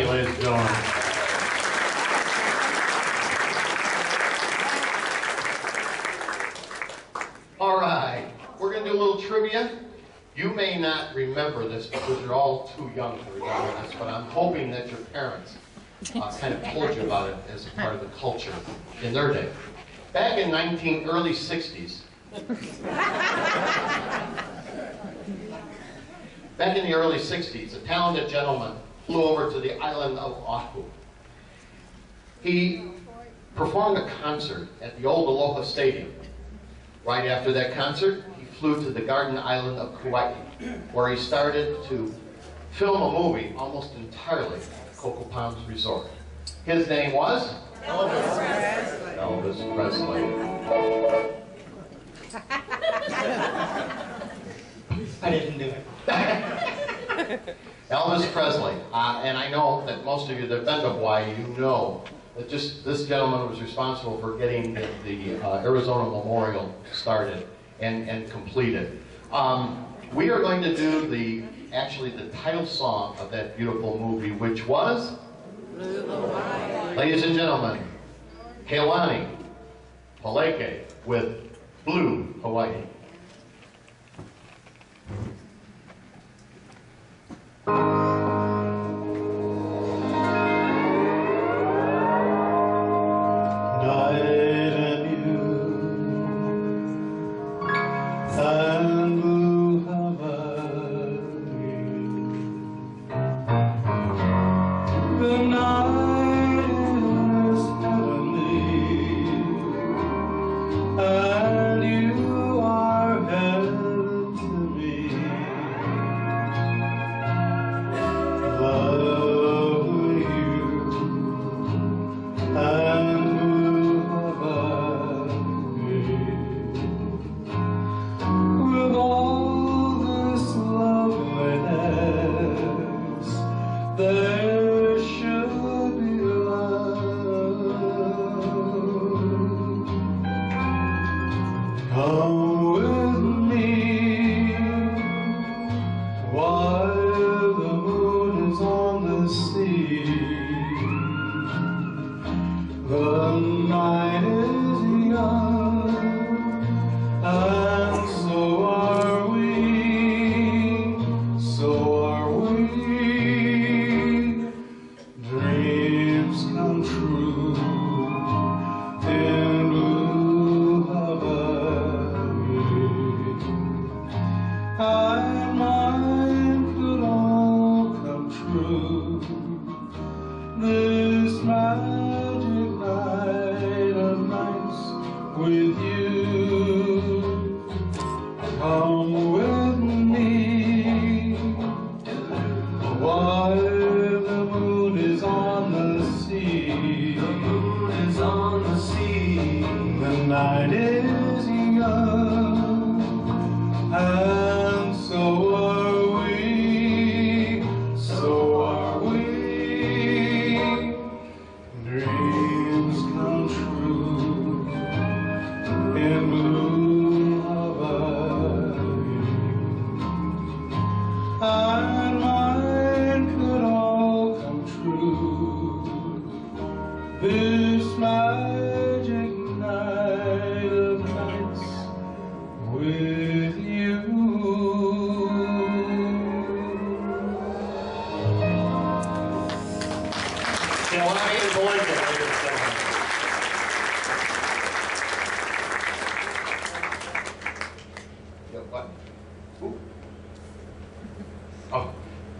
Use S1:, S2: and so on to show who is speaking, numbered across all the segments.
S1: Ladies and gentlemen. All right, we're going to do a little trivia. You may not remember this because you're all too young to remember this, but I'm hoping that your parents kind of told you about it as a part of the culture in their day. Back in early 60s, back in the early 60s, a talented gentleman flew over to the island of Oahu. He performed a concert at the old Aloha Stadium. Right after that concert, he flew to the garden island of Kauai, where he started to film a movie almost entirely at Coco Palms Resort. His name was? Elvis Presley. Elvis Presley.
S2: I didn't do it.
S1: Elvis Presley, and I know that most of you that have been to Hawaii, you know that just this gentleman was responsible for getting the Arizona Memorial started and completed. We are going to do actually the title song of that beautiful movie, which was? Luau. Ladies and gentlemen, Kealani Paleke with Blue Hawaii.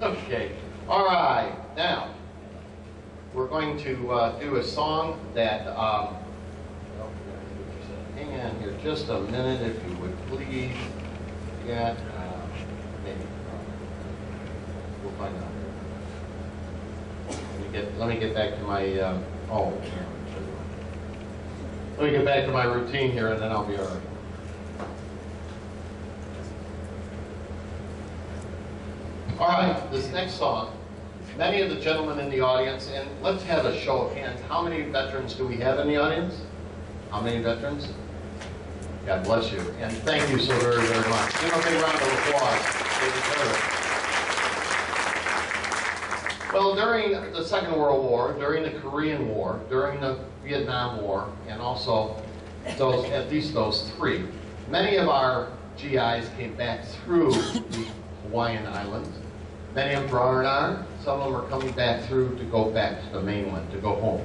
S1: Okay. All right. Now, we're going to do a song that, hang on here just a minute, if you would please. Yeah, maybe. We'll find out. Let me get back to my, let me get back to my routine here, and then I'll be all right. All right, this next song, many of the gentlemen in the audience, and let's have a show of hands. How many veterans do we have in the audience? How many veterans? God bless you, and thank you so very, very much. Give them a big round of applause. They deserve it. Well, during the Second World War, during the Korean War, during the Vietnam War, and also those, at least those three, many of our GIs came back through the Hawaiian Islands. Many of them for R&R. Some of them are coming back through to go back to the mainland, to go home.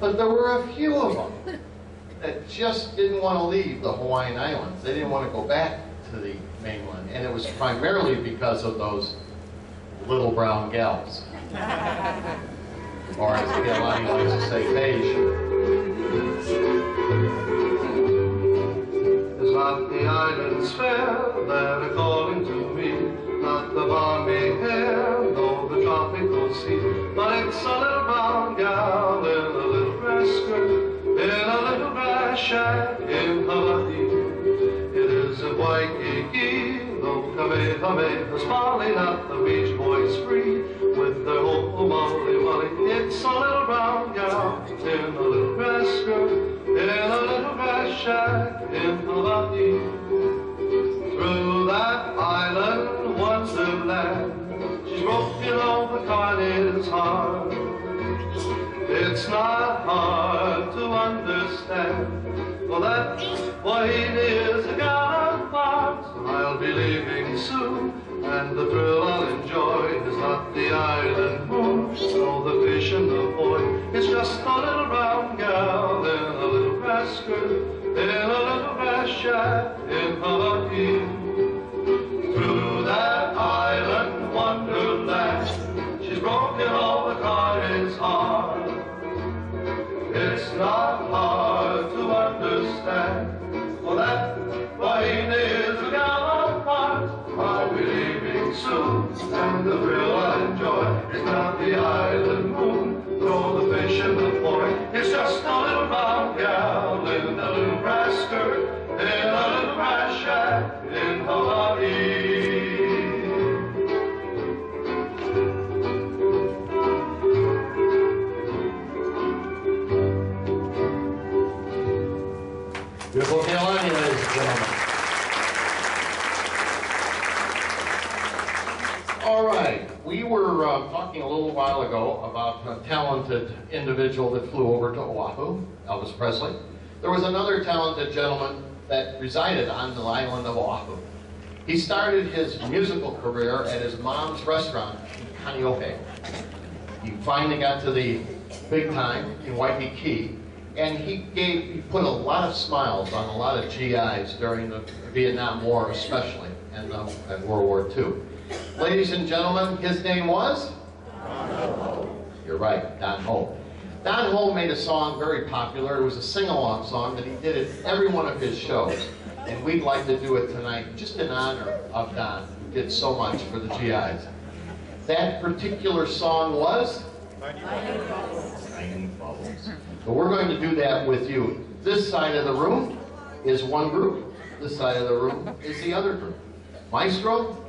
S1: But there were a few of them that just didn't want to leave the Hawaiian Islands. They didn't want to go back to the mainland. And it was primarily because of those little brown gals. Or as Alani likes to say, beige.
S3: It's not the islands fair that are calling to me, not the balmy air, nor the tropical sea, but it's a little brown gal in a little grass skirt, in a little grass shack in Hawaii. It is a Waikiki, though Kamehameha is falling at the Beach Boys free, with their whole molly molly. It's a little brown gal in a little grass skirt, in a little grass shack in Hawaii. Through that island wonderland, she's broken all the carnage heart. It's not hard to understand, for that Wahine is a gal apart. I'll be leaving soon, and the thrill I'll enjoy is not the island moon, nor the fish and the boy. It's just a little brown gal in a little grass skirt, in a little grass shack in Hawaii. Through that island wonderland, she's broken all the carnage heart. It's not hard to understand, for that Wahine is a gal apart. I'll be leaving soon, and the thrill I enjoy is not the island moon, nor the fish and the boy. It's just a little brown gal in a little grass skirt, in a little grass shack in Hawaii.
S1: Beautiful Alani, ladies and gentlemen. All right, we were talking a little while ago about a talented individual that flew over to Oahu, Elvis Presley. There was another talented gentleman that resided on the island of Oahu. He started his musical career at his mom's restaurant in Kaneohe. He finally got to the big time in Waikiki, and he put a lot of smiles on a lot of GIs during the Vietnam War especially, and World War II. Ladies and gentlemen, his name was? Don Ho. You're right, Don Ho. Don Ho made a song very popular. It was a sing-along song that he did at every one of his shows. And we'd like to do it tonight just in honor of Don, who did so much for the GIs. That particular song was? Tiny Bubbles. So we're going to do that with you. This side of the room is one group. This side of the room is the other group. Maestro,